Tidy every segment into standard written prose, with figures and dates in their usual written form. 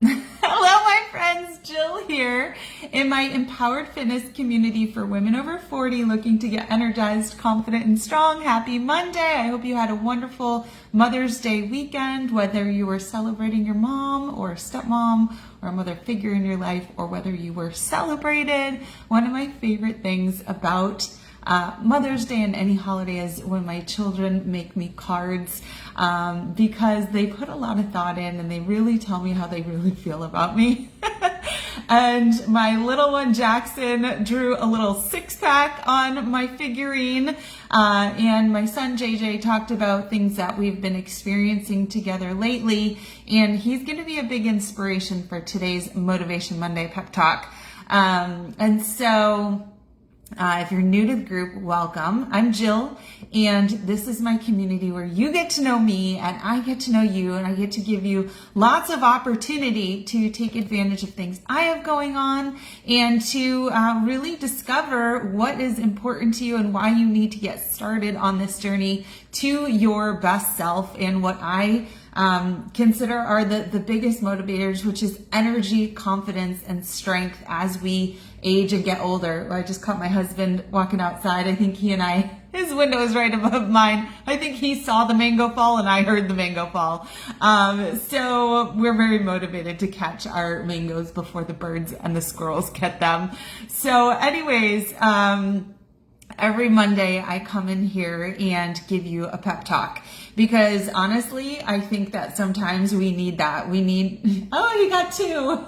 Hello, my friends. Jill here in my empowered fitness community for women over 40 looking to get energized, confident, and strong. Happy Monday. I hope you had a wonderful Mother's Day weekend, whether you were celebrating your mom or stepmom or a mother figure in your life, or whether you were celebrated. One of my favorite things about Mother's Day and any holiday is when my children make me cards, because they put a lot of thought in and they really tell me how they really feel about me. And my little one Jackson drew a little six-pack on my figurine, and my son JJ talked about things that we've been experiencing together lately, and he's going to be a big inspiration for today's Motivation Monday pep talk. If you're new to the group, welcome. I'm Jill, and this is my community where you get to know me and I get to know you, and I get to give you lots of opportunity to take advantage of things I have going on and to really discover what is important to you and why you need to get started on this journey to your best self and what I consider are the biggest motivators, which is energy, confidence, and strength as we age and get older. I just caught my husband walking outside. I think his window is right above mine. I think he saw the mango fall and I heard the mango fall. So we're very motivated to catch our mangoes before the birds and the squirrels get them. So anyways, every Monday I come in here and give you a pep talk, because honestly, I think that sometimes we need that. Oh, you got two.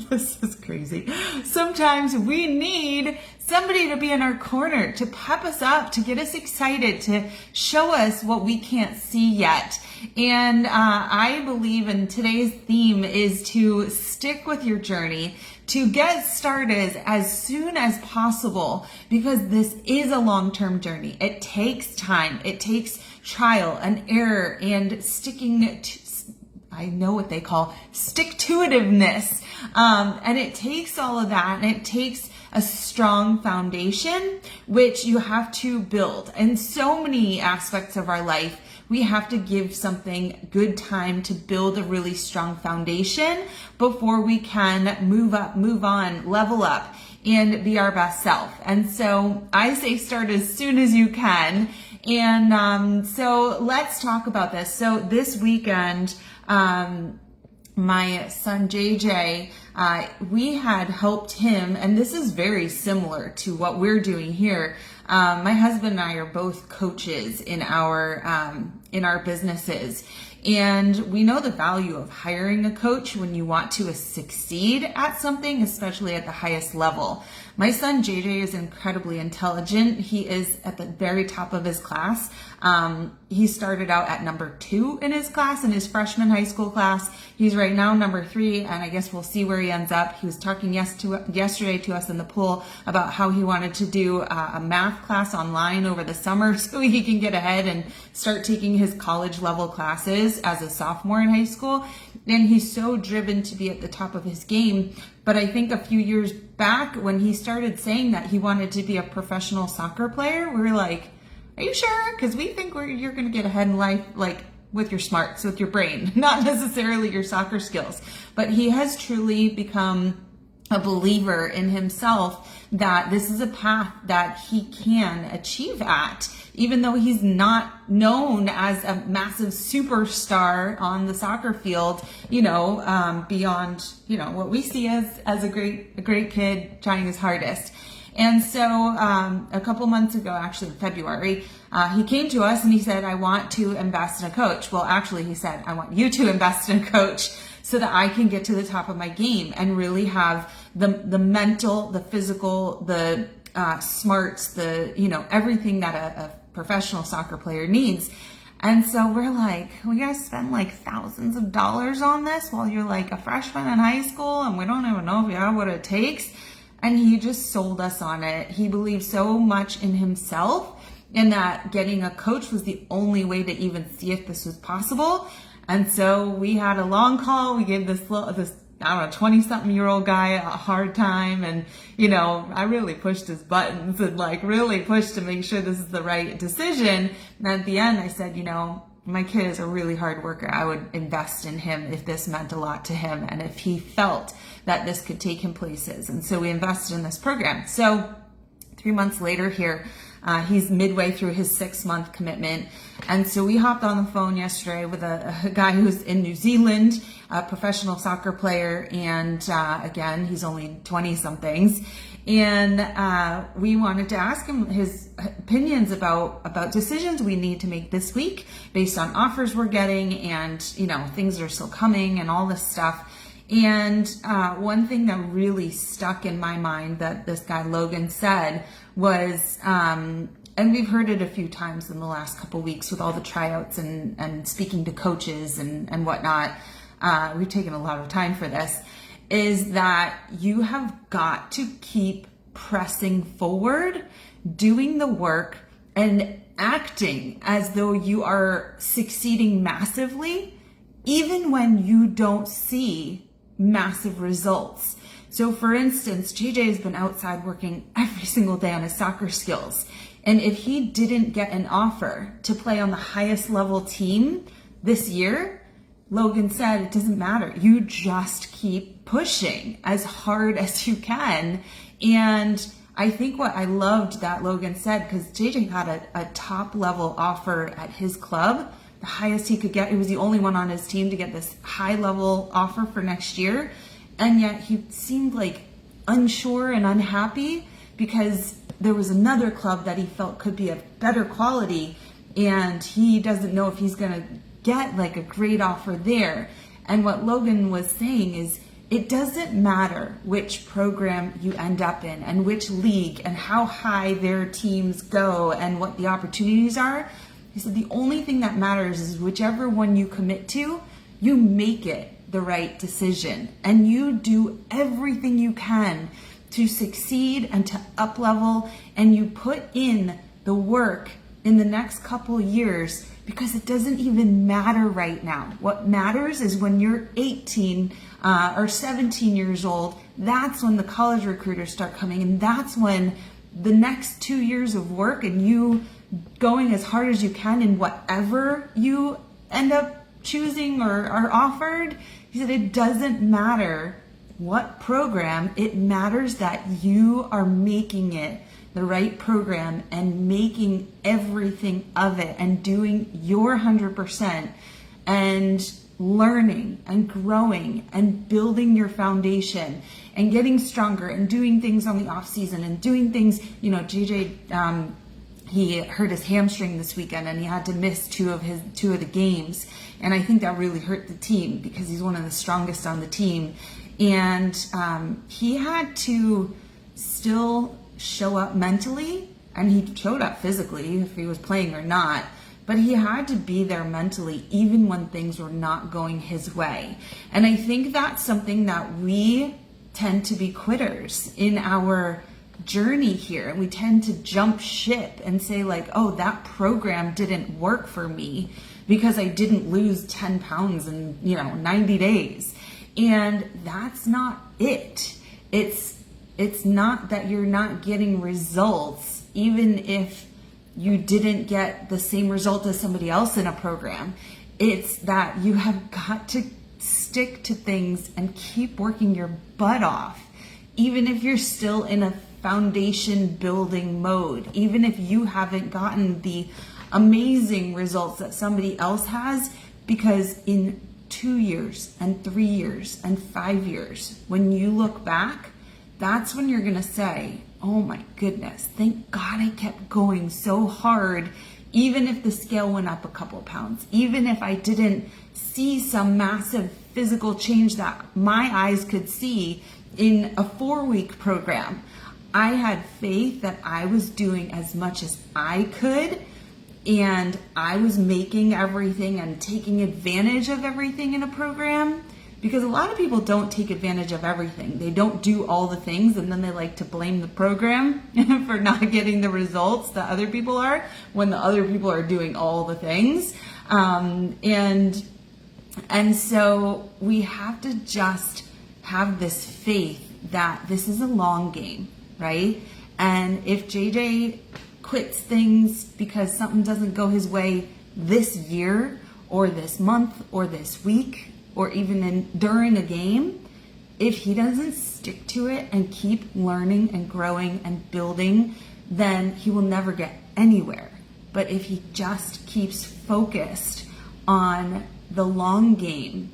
This is crazy. Sometimes we need somebody to be in our corner, to pep us up, to get us excited, to show us what we can't see yet. And I believe in today's theme is to stick with your journey, to get started as soon as possible, because this is a long-term journey. It takes time. It takes trial and error and sticking to, I know what they call stick-to-itiveness. And it takes all of that, and it takes a strong foundation, which you have to build. In so many aspects of our life, we have to give something good time to build a really strong foundation before we can move up, move on, level up, and be our best self. And so I say start as soon as you can. And so let's talk about this. So this weekend, my son JJ, we had helped him, and this is very similar to what we're doing here. My husband and I are both coaches in our businesses, and we know the value of hiring a coach when you want to succeed at something, especially at the highest level. My son JJ is incredibly intelligent. He is at the very top of his class. He started out at number 2 in his class, in his freshman high school class. He's right now number 3, and I guess we'll see where he ends up. He was talking yesterday to us in the pool about how he wanted to do a math class online over the summer so he can get ahead and start taking his college level classes as a sophomore in high school. And he's so driven to be at the top of his game. But I think a few years back, when he started saying that he wanted to be a professional soccer player, we were like, are you sure? Because we think you're going to get ahead in life, like with your smarts, with your brain, not necessarily your soccer skills. But he has truly become a believer in himself that this is a path that he can achieve at, even though he's not known as a massive superstar on the soccer field, beyond, what we see as a great kid trying his hardest. And so a couple months ago, actually in February, he came to us and he said, I want to invest in a coach. Well, actually, he said, I want you to invest in a coach so that I can get to the top of my game and really have the mental, the physical, the smarts, everything that a professional soccer player needs. And so we're like, we gotta spend like thousands of dollars on this while you're like a freshman in high school and we don't even know if you have what it takes. And he just sold us on it. He believed so much in himself and that getting a coach was the only way to even see if this was possible. And so we had a long call. We gave this 20-something-year-old guy a hard time. And, I really pushed his buttons and really pushed to make sure this is the right decision. And at the end, I said, my kid is a really hard worker. I would invest in him if this meant a lot to him and if he felt that this could take him places. And so we invested in this program. So 3 months later here, he's midway through his 6-month commitment. And so we hopped on the phone yesterday with a guy who's in New Zealand, a professional soccer player. And again, he's only 20 somethings. And we wanted to ask him his opinions about decisions we need to make this week based on offers we're getting and, things are still coming and all this stuff. And one thing that really stuck in my mind that this guy Logan said was, and we've heard it a few times in the last couple weeks with all the tryouts and speaking to coaches and whatnot, we've taken a lot of time for this, is that you have got to keep pressing forward, doing the work, and acting as though you are succeeding massively, even when you don't see massive results. So for instance, JJ has been outside working every single day on his soccer skills. And if he didn't get an offer to play on the highest level team this year, Logan said, it doesn't matter. You just keep pushing as hard as you can. And I think what I loved that Logan said, because JJ had a top level offer at his club, the highest he could get. He was the only one on his team to get this high level offer for next year. And yet he seemed like unsure and unhappy because there was another club that he felt could be of better quality. And he doesn't know if he's going to get like a great offer there. And what Logan was saying is, it doesn't matter which program you end up in and which league and how high their teams go and what the opportunities are. He said the only thing that matters is whichever one you commit to, you make it the right decision and you do everything you can to succeed and to up level, and you put in the work in the next couple years, because it doesn't even matter right now. What matters is when you're 18 or 17 years old, that's when the college recruiters start coming, and that's when the next 2 years of work and you going as hard as you can in whatever you end up choosing or are offered. He said it doesn't matter what program, it matters that you are making it the right program and making everything of it and doing your 100% and learning and growing and building your foundation and getting stronger and doing things on the off season and doing things, JJ, he hurt his hamstring this weekend and he had to miss two of the games. And I think that really hurt the team because he's one of the strongest on the team. And he had to still show up mentally, and he showed up physically if he was playing or not, but he had to be there mentally even when things were not going his way. And I think that's something that we tend to be quitters in our journey here, and we tend to jump ship and say like, oh, that program didn't work for me because I didn't lose 10 pounds in 90 days. And that's not it. It's not that you're not getting results, even if you didn't get the same result as somebody else in a program. It's that you have got to stick to things and keep working your butt off, even if you're still in a foundation building mode, even if you haven't gotten the amazing results that somebody else has, because in 2 years and 3 years and 5 years, when you look back, that's when you're going to say, oh my goodness, thank God I kept going so hard, even if the scale went up a couple pounds, even if I didn't see some massive physical change that my eyes could see in a 4-week program. I had faith that I was doing as much as I could, and I was making everything and taking advantage of everything in a program, because a lot of people don't take advantage of everything. They don't do all the things, and then they like to blame the program for not getting the results that other people are, when the other people are doing all the things. And so we have to just have this faith that this is a long game, right? And if JJ quits things because something doesn't go his way this year or this month or this week or even during a game, if he doesn't stick to it and keep learning and growing and building, then he will never get anywhere. But if he just keeps focused on the long game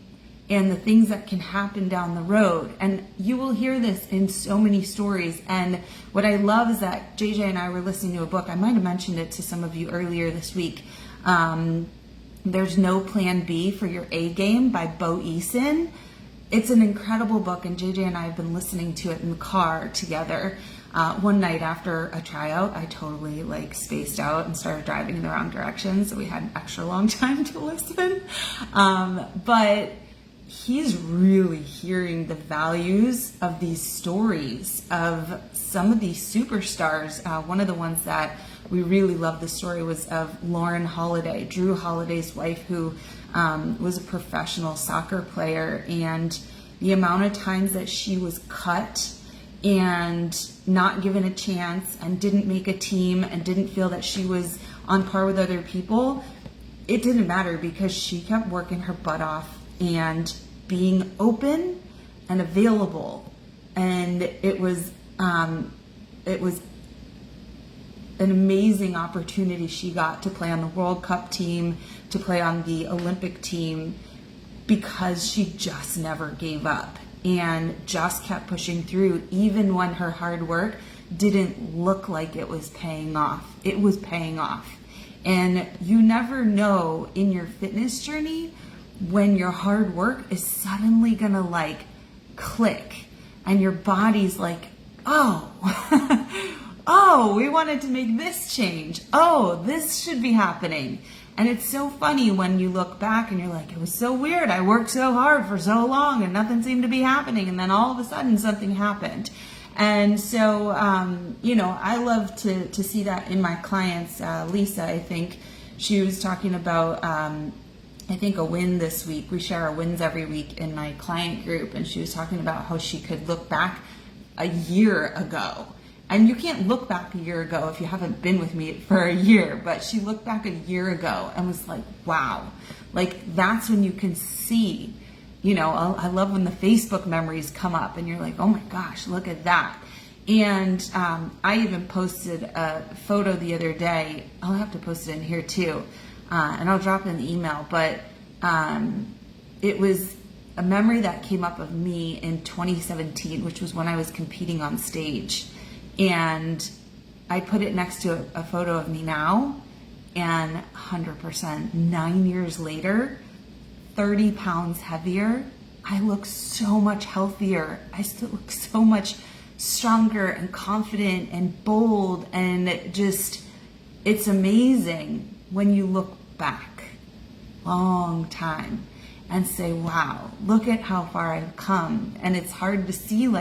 and the things that can happen down the road, and you will hear this in so many stories. And what I love is that JJ and I were listening to a book. I might have mentioned it to some of you earlier this week. There's No Plan B for Your A Game by Bo Eason. It's an incredible book, and JJ and I have been listening to it in the car together. One night after a tryout, I totally spaced out and started driving in the wrong direction, so we had an extra long time to listen. But he's really hearing the values of these stories of some of these superstars. One of the ones that we really loved the story was of Lauren Holiday, Drew Holiday's wife, who was a professional soccer player, and the amount of times that she was cut and not given a chance and didn't make a team and didn't feel that she was on par with other people, it didn't matter because she kept working her butt off and being open and available. And it was an amazing opportunity she got to play on the World Cup team, to play on the Olympic team, because she just never gave up and just kept pushing through, even when her hard work didn't look like it was paying off. It was paying off. And you never know in your fitness journey when your hard work is suddenly gonna click and your body's like, oh, oh, we wanted to make this change. Oh, this should be happening. And it's so funny when you look back and you're like, it was so weird. I worked so hard for so long and nothing seemed to be happening. And then all of a sudden something happened. And so, I love to see that in my clients. Lisa, I think she was talking about, a win this week. We share our wins every week in my client group. And she was talking about how she could look back a year ago. And you can't look back a year ago if you haven't been with me for a year, but she looked back a year ago and was like, wow, that's when you can see, I love when the Facebook memories come up and you're like, oh my gosh, look at that. And I even posted a photo the other day. I'll have to post it in here too, and I'll drop it in the email, but it was a memory that came up of me in 2017, which was when I was competing on stage. And I put it next to a photo of me now, and 100%, 9 years later, 30 pounds heavier, I look so much healthier. I still look so much stronger and confident and bold, and it's amazing when you look back long time and say, wow, look at how far I've come. And it's hard to see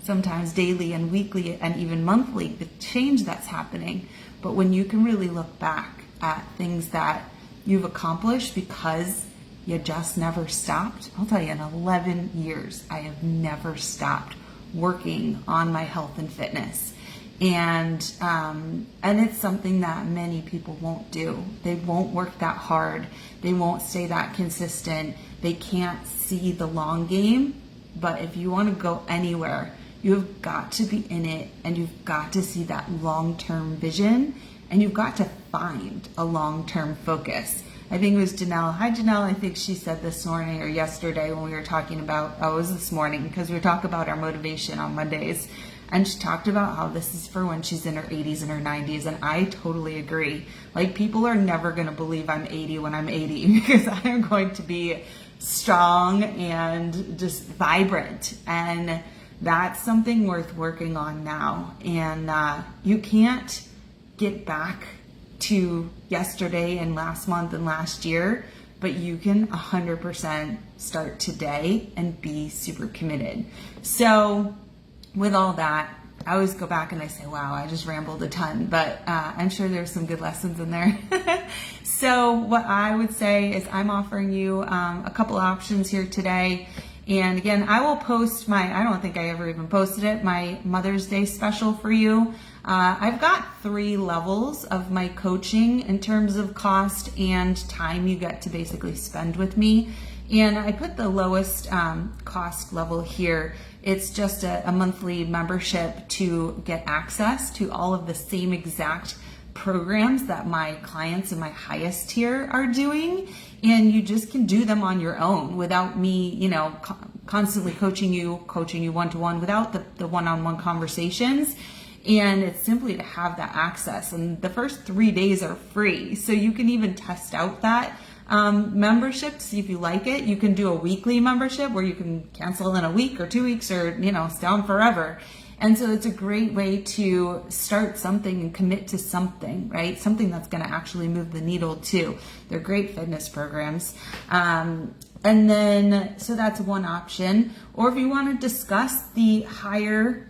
sometimes daily and weekly and even monthly, the change that's happening. But when you can really look back at things that you've accomplished because you just never stopped. I'll tell you, in 11 years, I have never stopped working on my health and fitness. And it's something that many people won't do. They won't work that hard. They won't stay that consistent. They can't see the long game. But if you want to go anywhere, you've got to be in it, and you've got to see that long-term vision, and you've got to find a long-term focus. I think it was Janelle. Hi, Janelle. I think she said this morning or yesterday when we were talking about, it was this morning, because we talk about our motivation on Mondays, and she talked about how this is for when she's in her 80s and her 90s, and I totally agree. People are never going to believe I'm 80 when I'm 80, because I am going to be strong and just vibrant, and that's something worth working on now. And you can't get back to yesterday and last month and last year, but you can 100% start today and be super committed. So with all that, I always go back and I say, wow, I just rambled a ton, but I'm sure there's some good lessons in there. So what I would say is I'm offering you a couple options here today. And again, I will post I don't think I ever even posted it, my Mother's Day special for you. I've got 3 levels of my coaching in terms of cost and time you get to basically spend with me. And I put the lowest cost level here. It's just a monthly membership to get access to all of the same exact programs that my clients in my highest tier are doing. And you just can do them on your own without me, constantly coaching you one-to-one, without the one-on-one conversations. And it's simply to have that access. And the first 3 days are free. So you can even test out that membership to see if you like it. You can do a weekly membership where you can cancel in a week or 2 weeks or, stay on forever. And so it's a great way to start something and commit to something, right? Something that's going to actually move the needle too. They're great fitness programs. And then, so that's one option. Or if you want to discuss the higher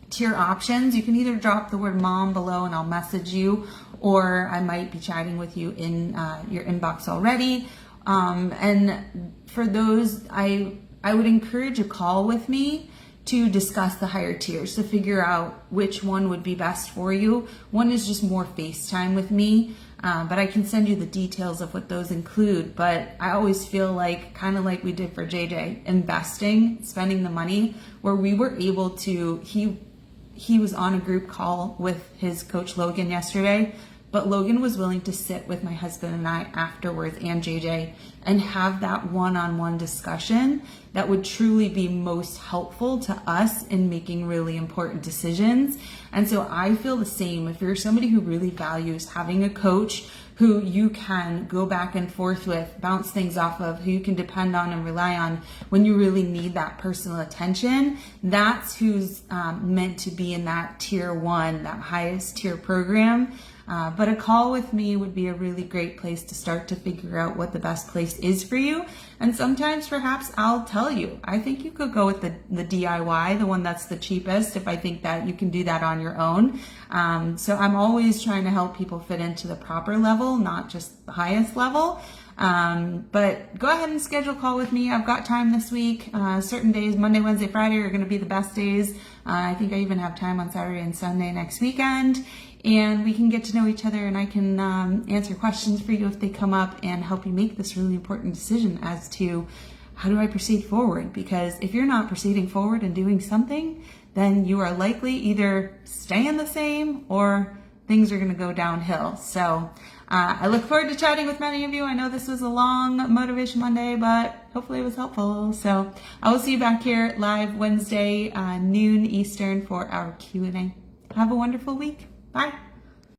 tier options, you can either drop the word mom below and I'll message you, or I might be chatting with you in your inbox already. And for those, I would encourage a call with me to discuss the higher tiers, to figure out which one would be best for you. One is just more FaceTime with me, but I can send you the details of what those include. But I always feel like, kind of like we did for JJ, investing, spending the money, where we were able to, he was on a group call with his coach Logan yesterday, but Logan was willing to sit with my husband and I afterwards, and JJ, and have that one-on-one discussion that would truly be most helpful to us in making really important decisions. And so I feel the same. If you're somebody who really values having a coach who you can go back and forth with, bounce things off of, who you can depend on and rely on when you really need that personal attention, that's who's meant to be in that tier 1, that highest tier program. But a call with me would be a really great place to start to figure out what the best place is for you. And sometimes perhaps I'll tell you, I think you could go with the DIY, the one that's the cheapest, if I think that you can do that on your own. So I'm always trying to help people fit into the proper level, not just the highest level. But go ahead and schedule a call with me. I've got time this week. Certain days, Monday, Wednesday, Friday are going to be the best days. I think I even have time on Saturday and Sunday next weekend. And we can get to know each other, and I can answer questions for you if they come up and help you make this really important decision as to how do I proceed forward? Because if you're not proceeding forward and doing something, then you are likely either staying the same or things are going to go downhill. So I look forward to chatting with many of you. I know this was a long Motivation Monday, but hopefully it was helpful. So I will see you back here live Wednesday, noon Eastern, for our Q&A. Have a wonderful week. Bye.